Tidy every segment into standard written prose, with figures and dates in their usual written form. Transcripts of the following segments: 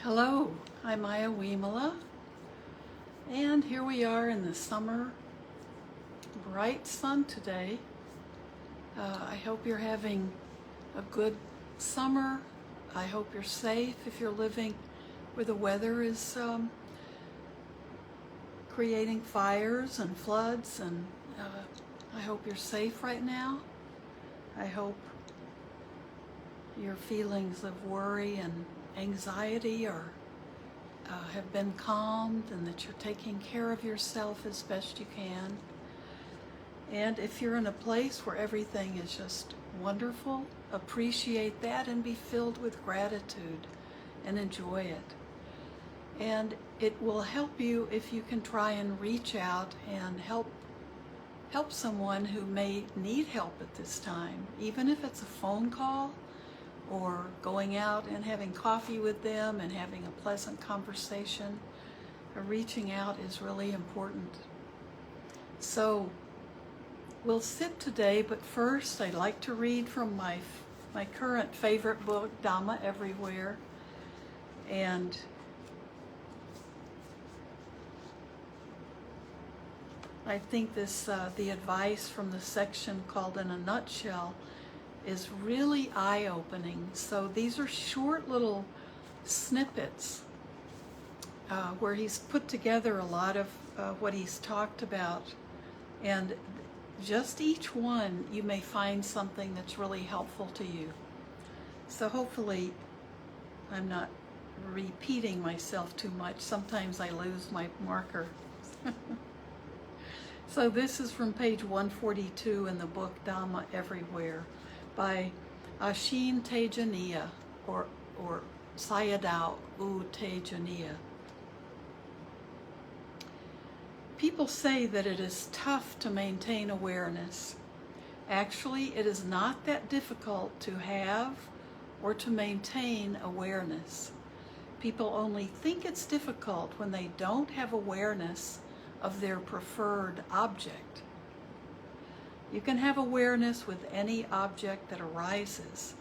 Hello, I'm Ayya Vimala, and here we are in the summer, bright sun today. I hope you're having a good summer. I hope you're safe if you're living where the weather is creating fires and floods, and I hope you're safe right now. I hope your feelings of worry and anxiety have been calmed, and that you're taking care of yourself as best you can. And if you're in a place where everything is just wonderful, appreciate that and be filled with gratitude and enjoy it. And it will help you if you can try and reach out and help someone who may need help at this time, even if it's a phone call or going out and having coffee with them and having a pleasant conversation. Reaching out is really important. So we'll sit today, but first I'd like to read from my current favorite book, Dharma Everywhere. And I think the advice from the section called In a Nutshell is really eye-opening. So these are short little snippets where he's put together a lot of what he's talked about, and just each one you may find something that's really helpful to you. So hopefully I'm not repeating myself too much. Sometimes I lose my marker. So this is from page 142 in the book Dharma Everywhere by Ashin Tejaniya or Sayadaw U Tejaniya. People say that it is tough to maintain awareness. Actually, it is not that difficult to have or to maintain awareness. People only think it's difficult when they don't have awareness of their preferred object. You can have awareness with any object that arises.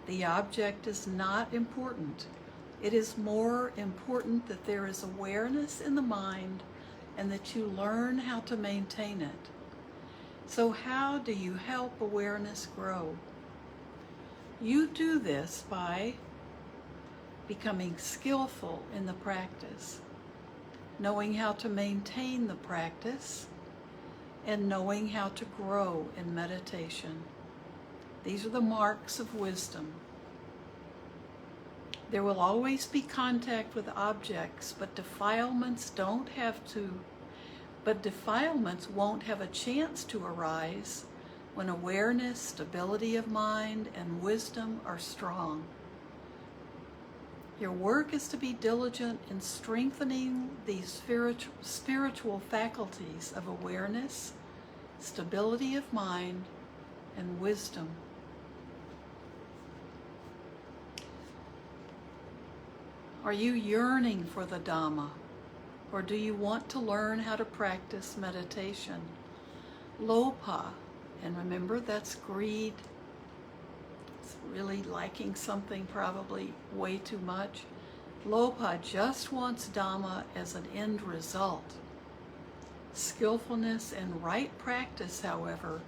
The object is not important. It is more important that there is awareness in the mind and that you learn how to maintain it. So how do you help awareness grow? You do this by becoming skillful in the practice, knowing how to maintain the practice, and knowing how to grow in meditation. These are the marks of wisdom. There will always be contact with objects, but defilements won't have a chance to arise when awareness, stability of mind, and wisdom are strong. Your work is to be diligent in strengthening the spiritual faculties of awareness, stability of mind, and wisdom. Are you yearning for the Dhamma, or do you want to learn how to practice meditation? Lopa, and remember that's greed. It's really liking something probably way too much. Lopa just wants Dhamma as an end result. Skillfulness and right practice, however,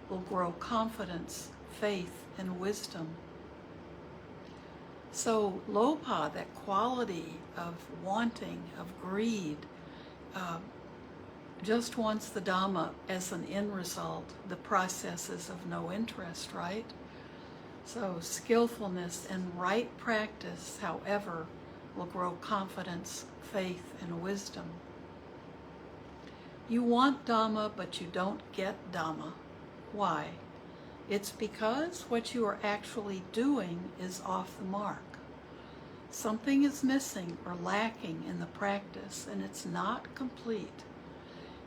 will grow confidence, faith, and wisdom. So Lopa, that quality of wanting, of greed, just wants the Dhamma as an end result. The process is of no interest, right? So skillfulness and right practice, however, will grow confidence, faith, and wisdom. You want Dhamma, but you don't get Dhamma. Why? It's because what you are actually doing is off the mark. Something is missing or lacking in the practice, and it's not complete.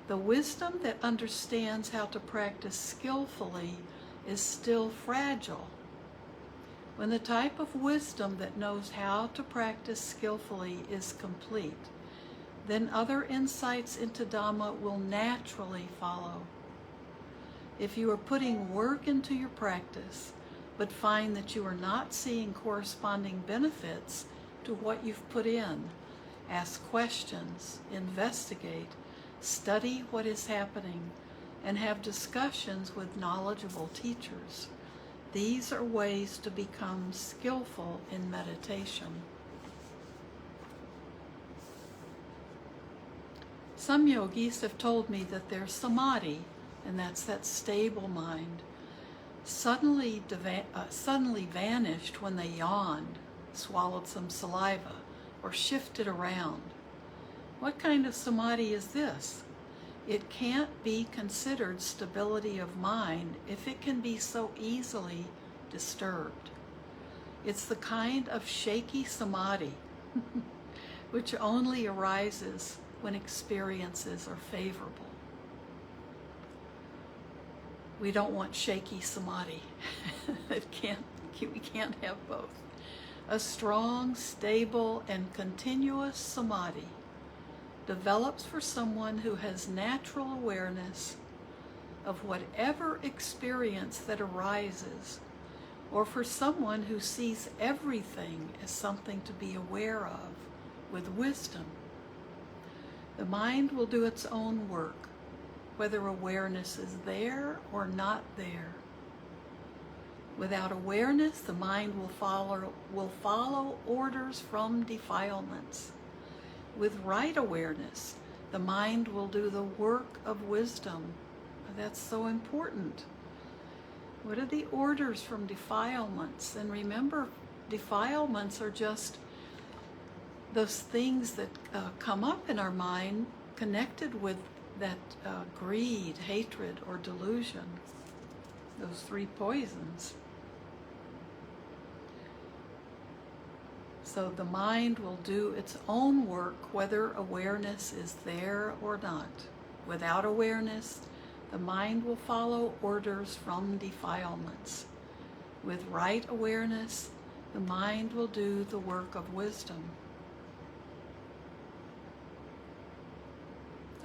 The wisdom that understands how to practice skillfully is still fragile. When the type of wisdom that knows how to practice skillfully is complete, then other insights into Dhamma will naturally follow. If you are putting work into your practice, but find that you are not seeing corresponding benefits to what you've put in. Ask questions, investigate, study what is happening, and have discussions with knowledgeable teachers. These are ways to become skillful in meditation. Some yogis have told me that their samadhi, and that's that stable mind, suddenly vanished when they yawned, swallowed some saliva, or shifted around. What kind of samadhi is this? It can't be considered stability of mind if it can be so easily disturbed. It's the kind of shaky samadhi which only arises when experiences are favorable. We don't want shaky samadhi. We can't have both. A strong, stable, and continuous samadhi develops for someone who has natural awareness of whatever experience that arises, or for someone who sees everything as something to be aware of with wisdom. The mind will do its own work, whether awareness is there or not there. Without awareness, the mind will follow orders from defilements. With right awareness, the mind will do the work of wisdom. That's so important. What are the orders from defilements? And remember, defilements are just those things that come up in our mind connected with that greed, hatred, or delusion. Those three poisons. So the mind will do its own work whether awareness is there or not. Without awareness, the mind will follow orders from defilements. With right awareness, the mind will do the work of wisdom.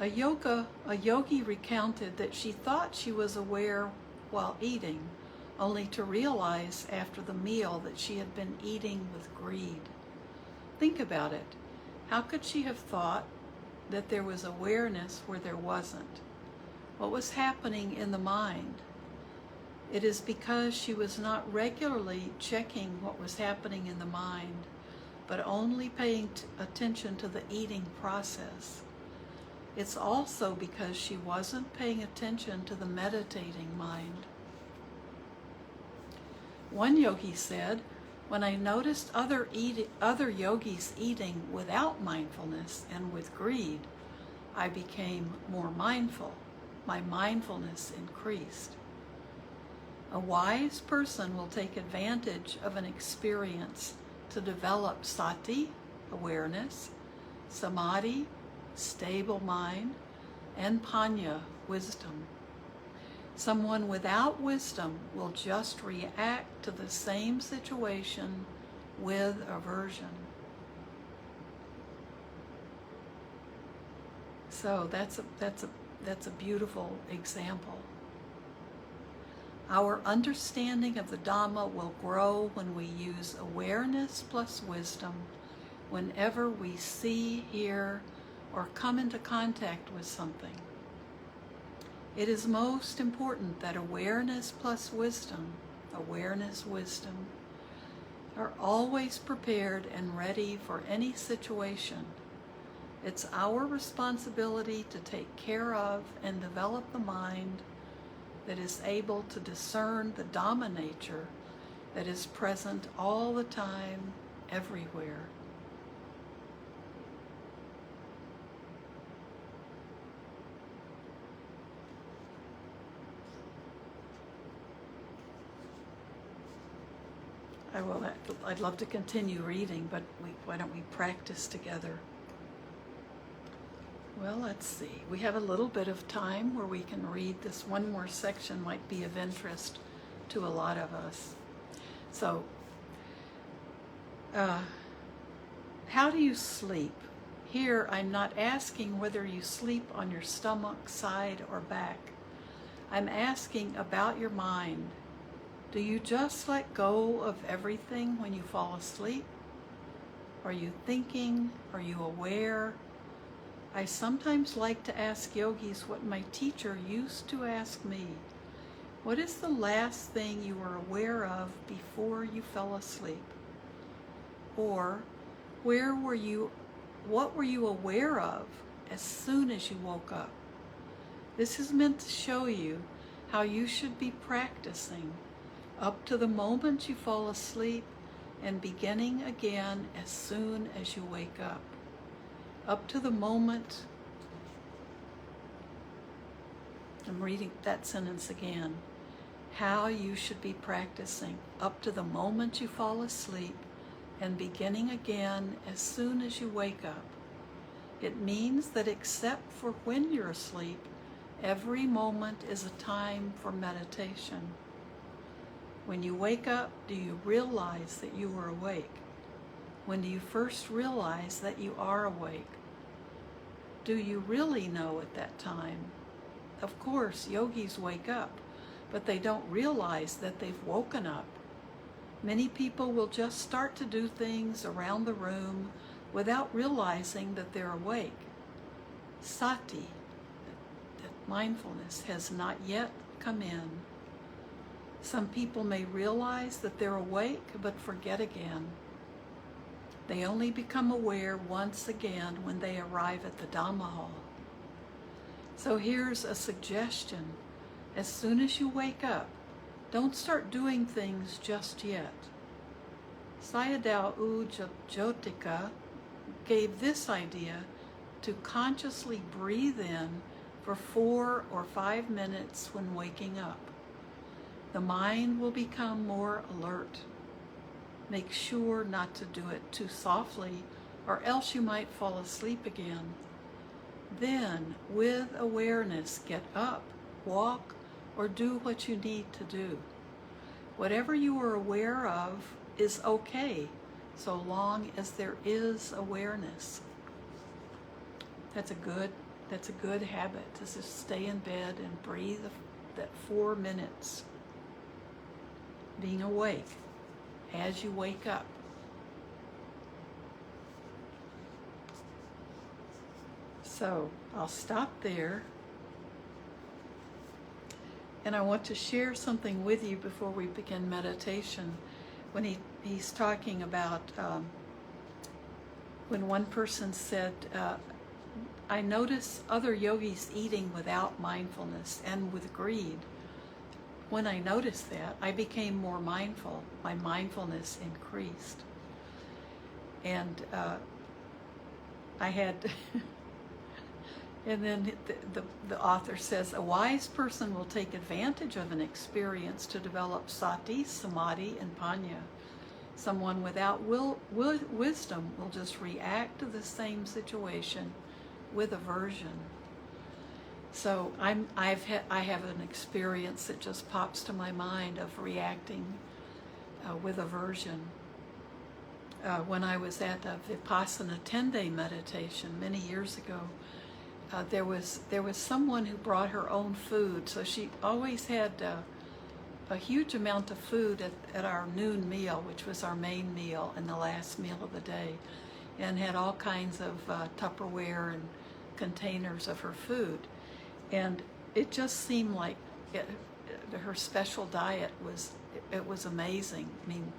A yogi recounted that she thought she was aware while eating, only to realize after the meal that she had been eating with greed. Think about it. How could she have thought that there was awareness where there wasn't? What was happening in the mind? It is because she was not regularly checking what was happening in the mind, but only paying attention to the eating process. It's also because she wasn't paying attention to the meditating mind. One yogi said, "When I noticed other yogis eating without mindfulness and with greed, I became more mindful. My mindfulness increased." A wise person will take advantage of an experience to develop sati, awareness, samadhi, stable mind, and panya, wisdom. Someone without wisdom will just react to the same situation with aversion. So that's a beautiful example. Our understanding of the Dhamma will grow when we use awareness plus wisdom whenever we see, hear, or come into contact with something. It is most important that awareness plus wisdom, are always prepared and ready for any situation. It's our responsibility to take care of and develop the mind that is able to discern the Dhamma nature that is present all the time, everywhere. I'd love to continue reading, but why don't we practice together? Well, let's see. We have a little bit of time where we can read this. One more section might be of interest to a lot of us. So, how do you sleep? Here, I'm not asking whether you sleep on your stomach, side, or back. I'm asking about your mind. Do you just let go of everything when you fall asleep? Are you thinking? Are you aware? I sometimes like to ask yogis what my teacher used to ask me. What is the last thing you were aware of before you fell asleep? Or what were you aware of as soon as you woke up? This is meant to show you how you should be practicing up to the moment you fall asleep and beginning again as soon as you wake up. Up to the moment, I'm reading that sentence again, how you should be practicing up to the moment you fall asleep and beginning again as soon as you wake up. It means that except for when you're asleep, every moment is a time for meditation. When you wake up, do you realize that you are awake? When do you first realize that you are awake? Do you really know at that time? Of course, yogis wake up, but they don't realize that they've woken up. Many people will just start to do things around the room without realizing that they're awake. Sati, that mindfulness, has not yet come in. Some people may realize that they're awake but forget again. They only become aware once again when they arrive at the Dhamma hall. So here's a suggestion. As soon as you wake up, don't start doing things just yet. Sayadaw U Jotika gave this idea to consciously breathe in for 4 or 5 minutes when waking up. The mind will become more alert. Make sure not to do it too softly, or else you might fall asleep again. Then, with awareness, get up, walk, or do what you need to do. Whatever you are aware of is okay, so long as there is awareness. That's a good habit, to just stay in bed and breathe that 4 minutes. Being awake as you wake up. So I'll stop there. And I want to share something with you before we begin meditation. When he's talking about, when one person said, I notice other yogis eating without mindfulness and with greed. When I noticed that, I became more mindful. My mindfulness increased. And I had, and then the author says, a wise person will take advantage of an experience to develop sati, samadhi, and panya. Someone without wisdom will just react to the same situation with aversion. So I have an experience that just pops to my mind of reacting with aversion. When I was at a Vipassana 10-day meditation many years ago, there was someone who brought her own food. So she always had a huge amount of food at our noon meal, which was our main meal and the last meal of the day, and had all kinds of Tupperware and containers of her food. And it just seemed like her special diet was amazing. I mean,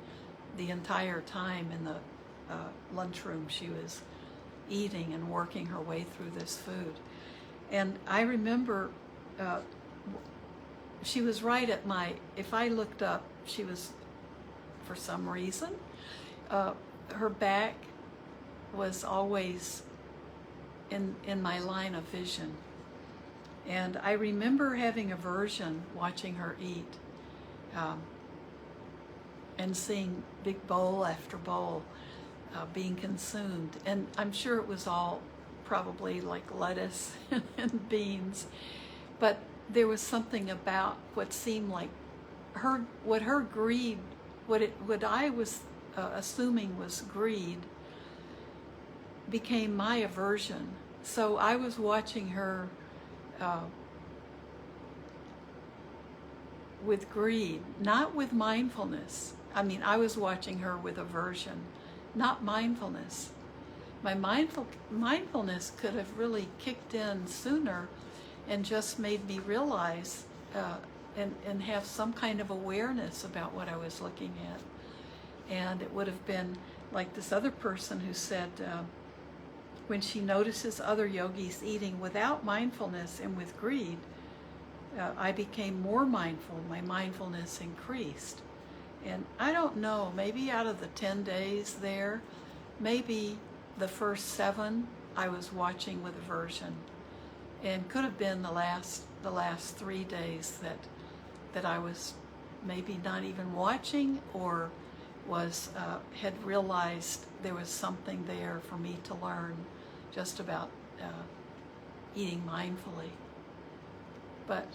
the entire time in the lunchroom she was eating and working her way through this food. And I remember she was right at if I looked up, she was, for some reason, her back was always in my line of vision. And I remember having aversion watching her eat and seeing big bowl after bowl being consumed. And I'm sure it was all probably like lettuce and beans. But there was something about what seemed like what I was assuming was greed became my aversion. So I was watching her with greed, not with mindfulness. I mean, I was watching her with aversion, not mindfulness. My mindfulness could have really kicked in sooner and just made me realize and have some kind of awareness about what I was looking at. And it would have been like this other person who said, when she notices other yogis eating without mindfulness and with greed, I became more mindful. My mindfulness increased. And I don't know, maybe out of the 10 days there, maybe the first 7 I was watching with aversion. And could have been the last 3 days that I was maybe not even watching, or was had realized there was something there for me to learn just about eating mindfully. But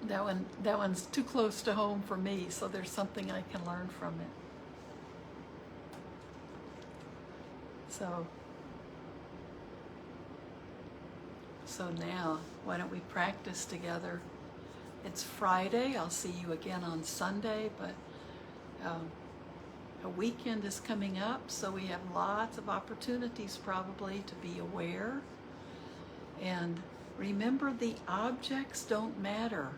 that one's too close to home for me, so there's something I can learn from it. So now, why don't we practice together? It's Friday. I'll see you again on Sunday, but a weekend is coming up, so we have lots of opportunities probably to be aware. And remember, the objects don't matter.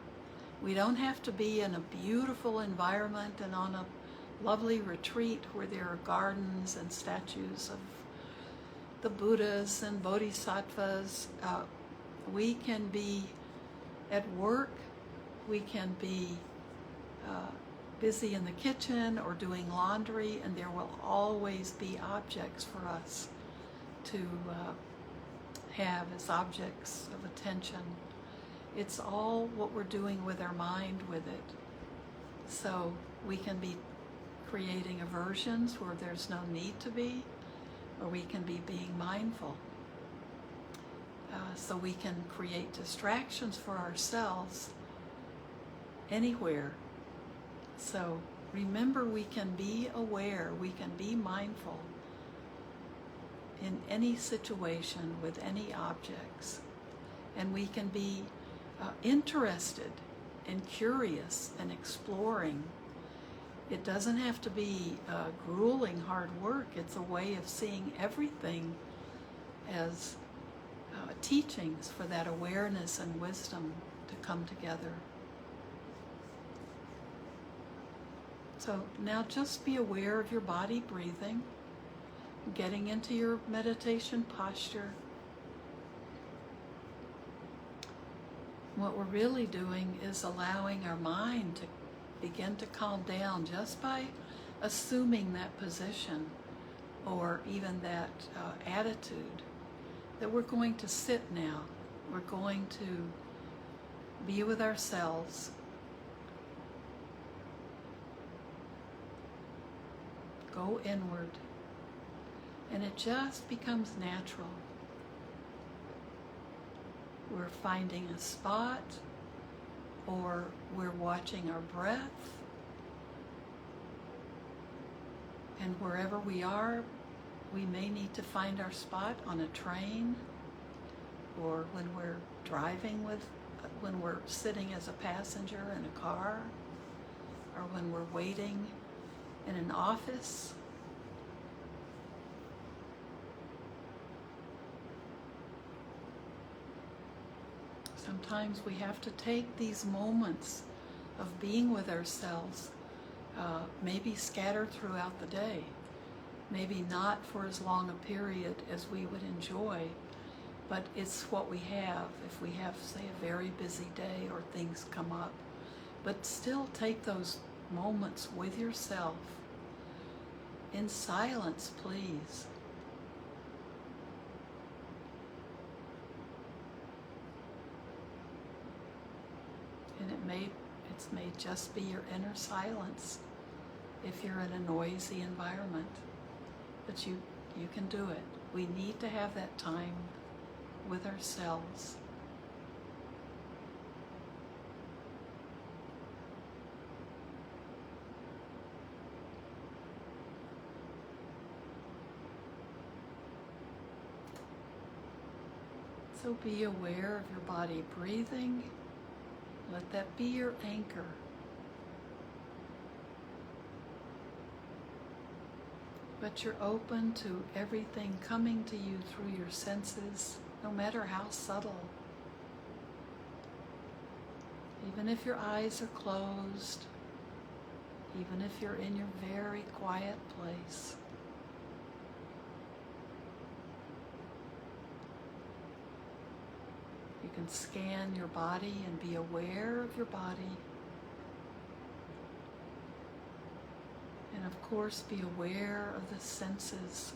We don't have to be in a beautiful environment and on a lovely retreat where there are gardens and statues of the Buddhas and Bodhisattvas. We can be at work, we can be busy in the kitchen or doing laundry, and there will always be objects for us to have as objects of attention. It's all what we're doing with our mind with it. So we can be creating aversions where there's no need to be, or we can be being mindful. So we can create distractions for ourselves anywhere. So remember, we can be aware, we can be mindful in any situation with any objects. And we can be interested and curious and exploring. It doesn't have to be grueling hard work. It's a way of seeing everything as teachings for that awareness and wisdom to come together. So now just be aware of your body breathing, getting into your meditation posture. What we're really doing is allowing our mind to begin to calm down just by assuming that position or even that attitude that we're going to sit now. We're going to be with ourselves. Go inward. And it just becomes natural. We're finding a spot, or we're watching our breath. And wherever we are, we may need to find our spot on a train, or when we're driving when we're sitting as a passenger in a car, or when we're waiting in an office. Sometimes we have to take these moments of being with ourselves, maybe scattered throughout the day, maybe not for as long a period as we would enjoy, but it's what we have. If we have, say, a very busy day or things come up, but still take those moments with yourself in silence, please. And it may just be your inner silence if you're in a noisy environment. But you can do it. We need to have that time with ourselves. So be aware of your body breathing. Let that be your anchor. but you're open to everything coming to you through your senses, no matter how subtle. Even if your eyes are closed, even if you're in your very quiet place. You can scan your body and be aware of your body. And of course, be aware of the senses.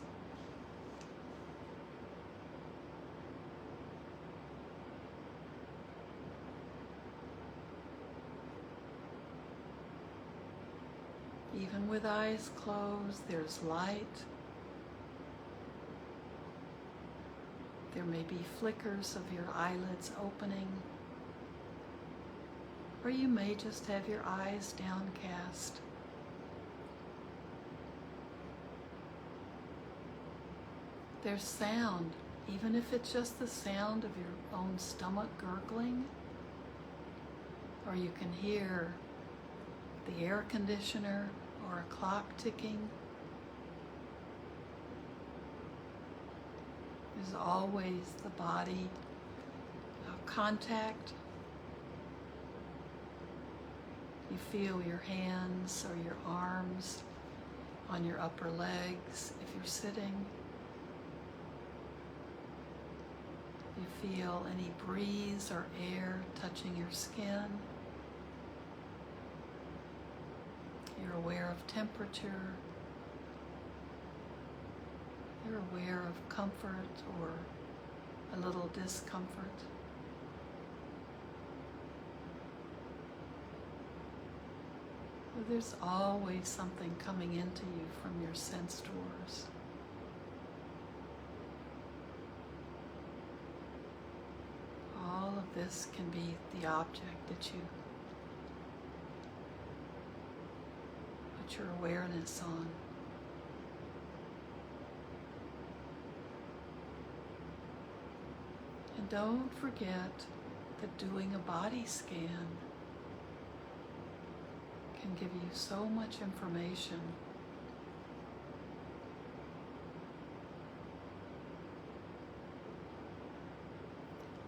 Even with eyes closed, there's light. There may be flickers of your eyelids opening, or you may just have your eyes downcast. There's sound, even if it's just the sound of your own stomach gurgling, or you can hear the air conditioner or a clock ticking. There's always the body contact. You feel your hands or your arms on your upper legs if you're sitting. You feel any breeze or air touching your skin. You're aware of temperature. You're aware of comfort or a little discomfort. There's always something coming into you from your sense doors. All of this can be the object that you put your awareness on. And don't forget that doing a body scan can give you so much information.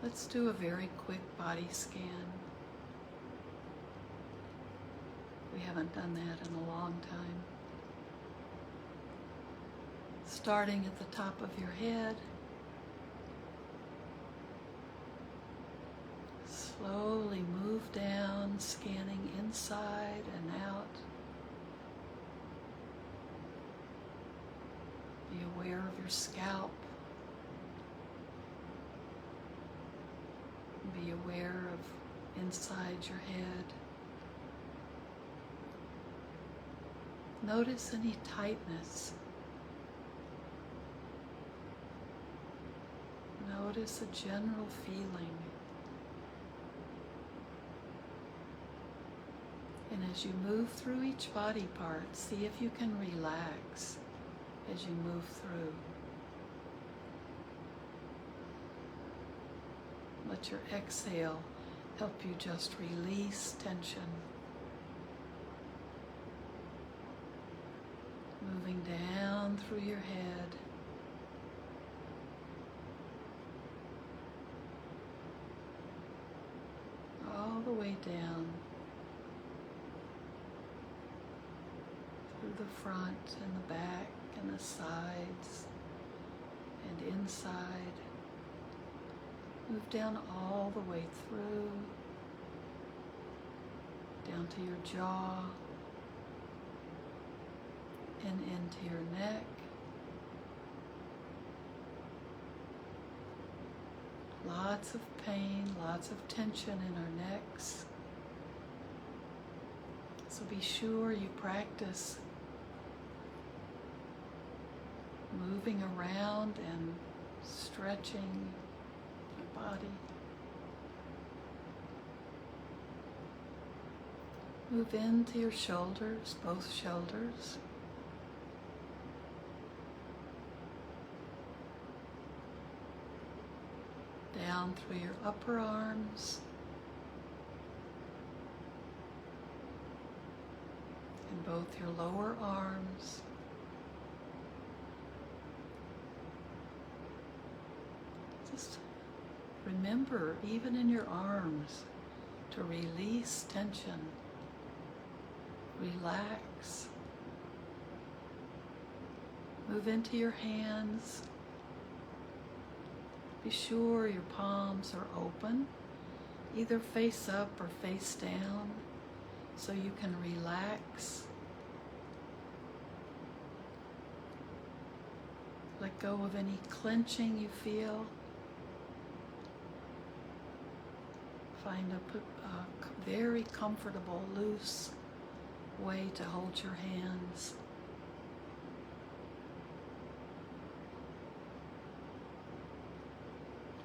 Let's do a very quick body scan. We haven't done that in a long time. Starting at the top of your head, slowly move down, scanning inside and out. Be aware of your scalp. Be aware of inside your head. Notice any tightness. Notice a general feeling. And as you move through each body part, see if you can relax as you move through. Let your exhale help you just release tension. Moving down through your head. All the way down. Through the front and the back and the sides and inside. Move down all the way through, down to your jaw and into your neck. Lots of pain, lots of tension in our necks. So be sure you practice moving around and stretching your body. Move into your shoulders, both shoulders. Down through your upper arms. And both your lower arms. Just remember, even in your arms, to release tension. Relax. Move into your hands. Be sure your palms are open, either face up or face down, so you can relax. Let go of any clenching you feel. Find a very comfortable, loose way to hold your hands.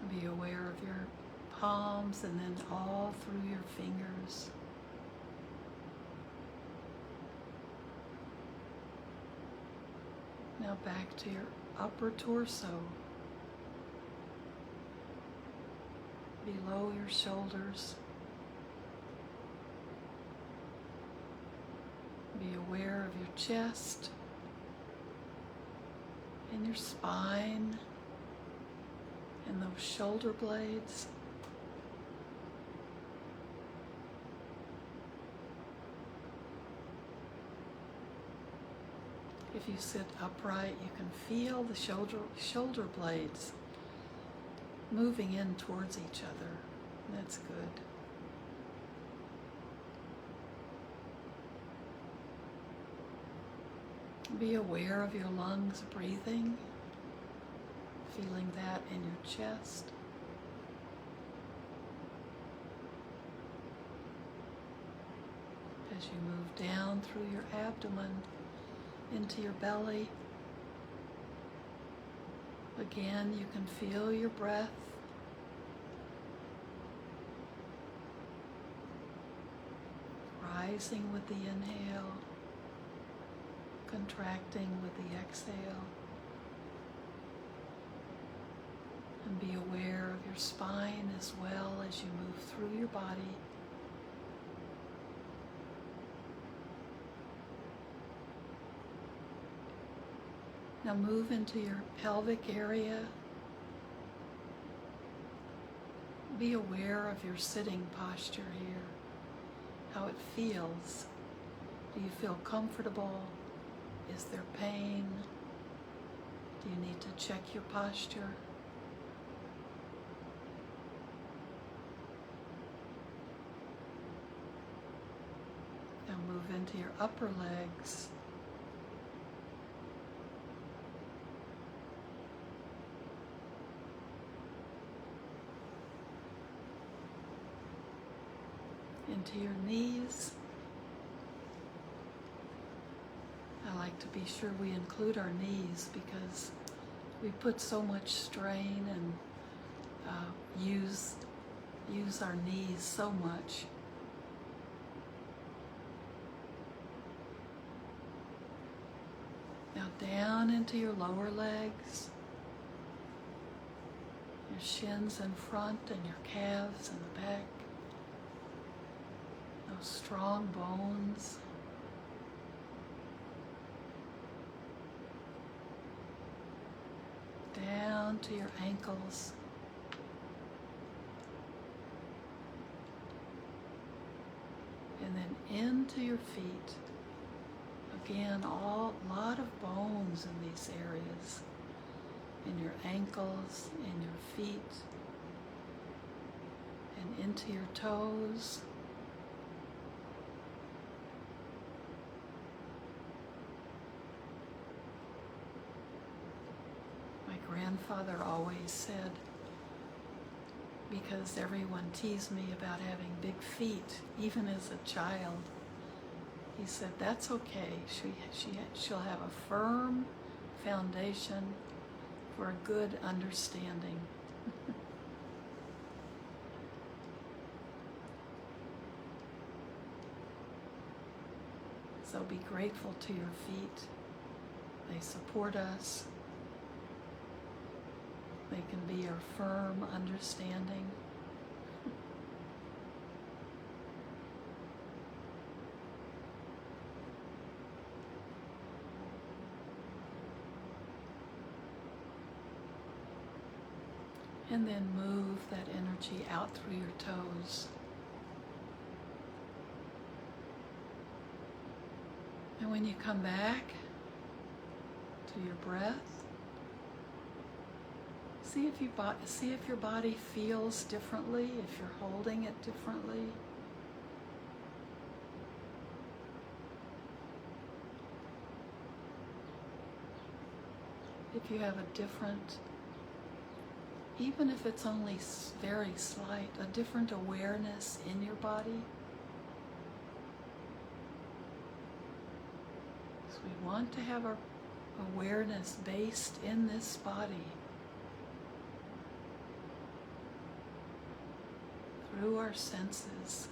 Be aware of your palms and then all through your fingers. Now back to your upper torso, below your shoulders. Be aware of your chest and your spine and those shoulder blades. If you sit upright, you can feel the shoulder blades moving in towards each other. That's good. Be aware of your lungs breathing, feeling that in your chest. As you move down through your abdomen into your belly, again you can feel your breath. Rising with the inhale, contracting with the exhale. And be aware of your spine as well as you move through your body. Now move into your pelvic area. Be aware of your sitting posture here, how it feels. Do you feel comfortable? Is there pain? Do you need to check your posture? Now move into your upper legs. Into your knees. I like to be sure we include our knees because we put so much strain and use our knees so much. Now down into your lower legs, your shins in front and your calves in the back. Those strong bones. Down to your ankles. And then into your feet. Again, a lot of bones in these areas. In your ankles, in your feet, and into your toes. Grandfather always said, because everyone teased me about having big feet, even as a child, he said, that's okay. She'll have a firm foundation for a good understanding. So be grateful to your feet. They support us. They can be our firm understanding. And then move that energy out through your toes. And when you come back to your breath, see if your body feels differently, if you're holding it differently. If you have a different, even if it's only very slight, a different awareness in your body. So we want to have our awareness based in this body, through our senses.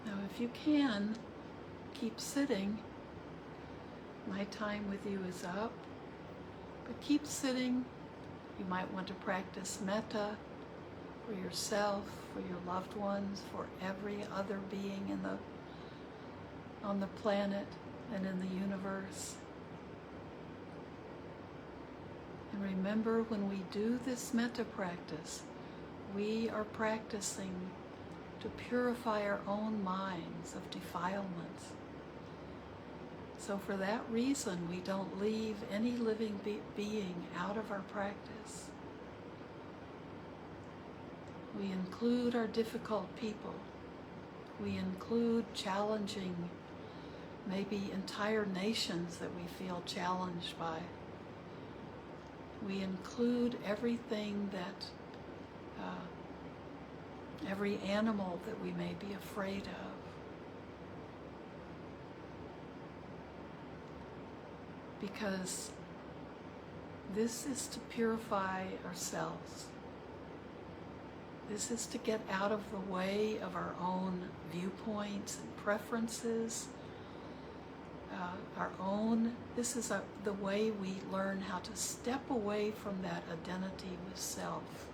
Now, if you can, keep sitting. My time with you is up, but keep sitting. You might want to practice metta for yourself, for your loved ones, for every other being on the planet and in the universe. And remember, when we do this metta practice, we are practicing to purify our own minds of defilements. So for that reason, we don't leave any living being out of our practice. We include our difficult people. We include challenging, maybe entire nations that we feel challenged by. We include everything that, every animal that we may be afraid of. Because this is to purify ourselves. This is to get out of the way of our own viewpoints and preferences. This is the way we learn how to step away from that identity with self,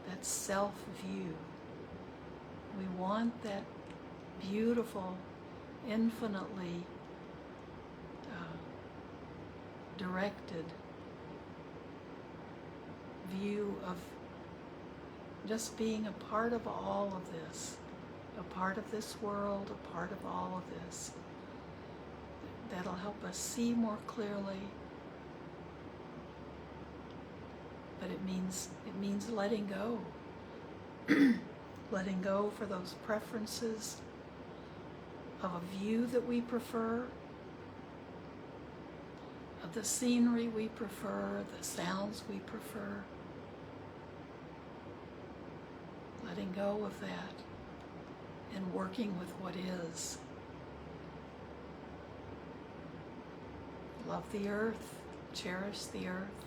that self-view. We want that beautiful, infinitely directed view of just being a part of all of this, a part of this world, a part of all of this. That'll help us see more clearly. But it means letting go. Letting go for those preferences of a view that we prefer, of the scenery we prefer, the sounds we prefer. Letting go of that and working with what is. Love the earth, cherish the earth,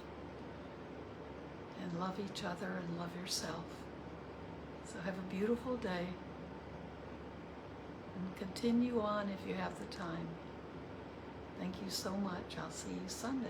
and love each other and love yourself. So have a beautiful day, and continue on if you have the time. Thank you so much. I'll see you Sunday.